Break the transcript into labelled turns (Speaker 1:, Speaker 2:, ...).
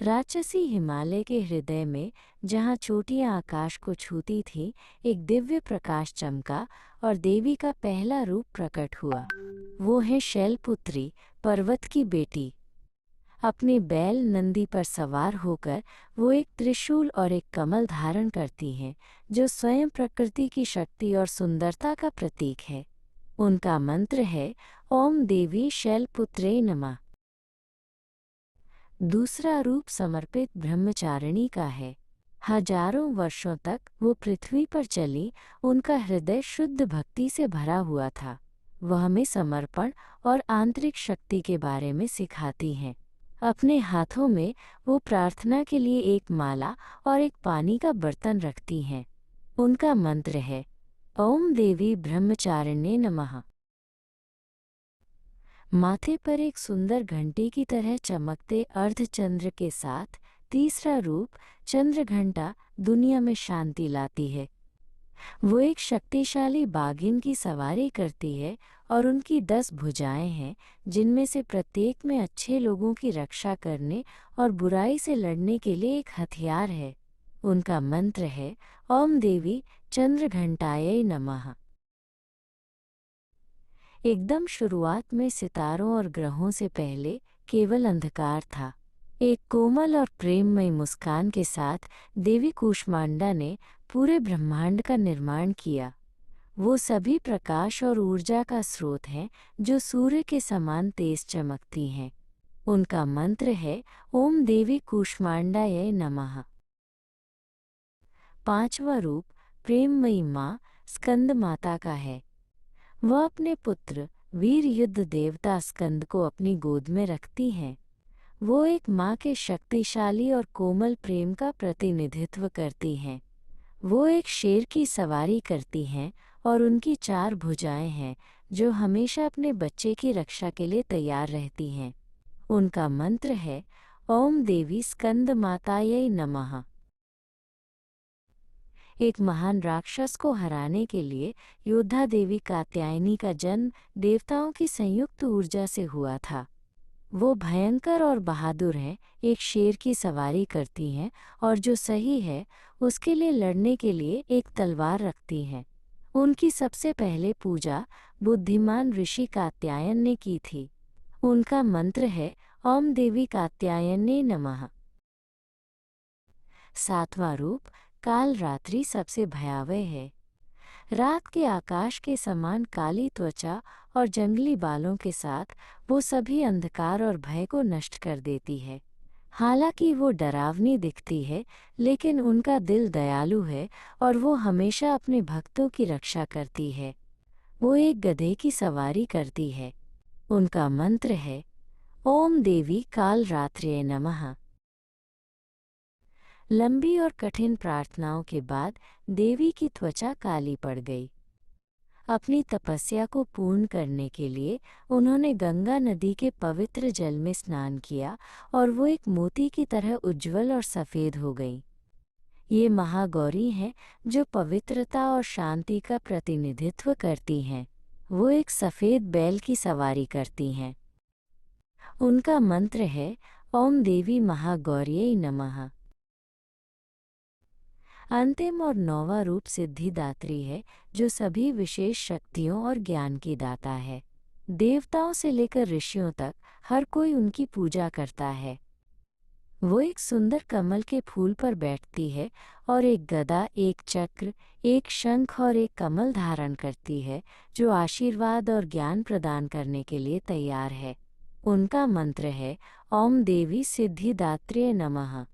Speaker 1: राक्षसी हिमालय के हृदय में, जहाँ चोटियाँ आकाश को छूती थीं, एक दिव्य प्रकाश चमका और देवी का पहला रूप प्रकट हुआ। वो है शैलपुत्री, पर्वत की बेटी। अपने बैल नंदी पर सवार होकर वो एक त्रिशूल और एक कमल धारण करती हैं, जो स्वयं प्रकृति की शक्ति और सुंदरता का प्रतीक है। उनका मंत्र है ओम देवी शैलपुत्रे नमः। दूसरा रूप समर्पित ब्रह्मचारिणी का है। हजारों वर्षों तक वो पृथ्वी पर चली, उनका हृदय शुद्ध भक्ति से भरा हुआ था। वह हमें समर्पण और आंतरिक शक्ति के बारे में सिखाती हैं। अपने हाथों में वो प्रार्थना के लिए एक माला और एक पानी का बर्तन रखती हैं। उनका मंत्र है ओम देवी ब्रह्मचारिणे नमः। माथे पर एक सुंदर घंटी की तरह चमकते अर्धचंद्र के साथ तीसरा रूप चंद्रघंटा दुनिया में शांति लाती है। वो एक शक्तिशाली बाघिन की सवारी करती है और उनकी 10 भुजाएं हैं, जिनमें से प्रत्येक में अच्छे लोगों की रक्षा करने और बुराई से लड़ने के लिए एक हथियार है। उनका मंत्र है ओम देवी चंद्रघंटायै नमः। एकदम शुरुआत में सितारों और ग्रहों से पहले केवल अंधकार था। एक कोमल और प्रेममयी मुस्कान के साथ देवी कूष्मांडा ने पूरे ब्रह्मांड का निर्माण किया। वो सभी प्रकाश और ऊर्जा का स्रोत हैं, जो सूर्य के समान तेज चमकती हैं। उनका मंत्र है ओम देवी कूष्मांडायै नमः। पांचवा रूप प्रेममयी माँ स्कंद माता का है। वह अपने पुत्र वीर युद्ध देवता स्कंद को अपनी गोद में रखती हैं। वो एक माँ के शक्तिशाली और कोमल प्रेम का प्रतिनिधित्व करती हैं। वो एक शेर की सवारी करती हैं और उनकी 4 भुजाएं हैं, जो हमेशा अपने बच्चे की रक्षा के लिए तैयार रहती हैं। उनका मंत्र है ओम देवी स्कंद मातायै नमः। एक महान राक्षस को हराने के लिए योद्धा देवी कात्यायनी का जन्म देवताओं की संयुक्त ऊर्जा से हुआ था। वो भयंकर और बहादुर हैं, एक शेर की सवारी करती हैं और जो सही है उसके लिए लड़ने के लिए एक तलवार रखती हैं। उनकी सबसे पहले पूजा बुद्धिमान ऋषि कात्यायन ने की थी। उनका मंत्र है ओम देवी कात्यायने नमः। सातवां रूप काल रात्रि सबसे भयावह है। रात के आकाश के समान काली त्वचा और जंगली बालों के साथ वो सभी अंधकार और भय को नष्ट कर देती है। हालांकि वो डरावनी दिखती है, लेकिन उनका दिल दयालु है और वो हमेशा अपने भक्तों की रक्षा करती है। वो एक गधे की सवारी करती है। उनका मंत्र है ओम देवी काल रात्र्यै नमः। लंबी और कठिन प्रार्थनाओं के बाद देवी की त्वचा काली पड़ गई। अपनी तपस्या को पूर्ण करने के लिए उन्होंने गंगा नदी के पवित्र जल में स्नान किया और वो एक मोती की तरह उज्जवल और सफ़ेद हो गई। ये महागौरी हैं, जो पवित्रता और शांति का प्रतिनिधित्व करती हैं। वो एक सफ़ेद बैल की सवारी करती हैं। उनका मंत्र है ओम देवी महागौर्यै नमः। अंतिम और 9वां रूप सिद्धिदात्री है, जो सभी विशेष शक्तियों और ज्ञान की दाता है। देवताओं से लेकर ऋषियों तक हर कोई उनकी पूजा करता है। वो एक सुंदर कमल के फूल पर बैठती है और एक गदा, एक चक्र, एक शंख और एक कमल धारण करती है, जो आशीर्वाद और ज्ञान प्रदान करने के लिए तैयार है। उनका मंत्र है ओम देवी सिद्धिदात्र्यै नमः।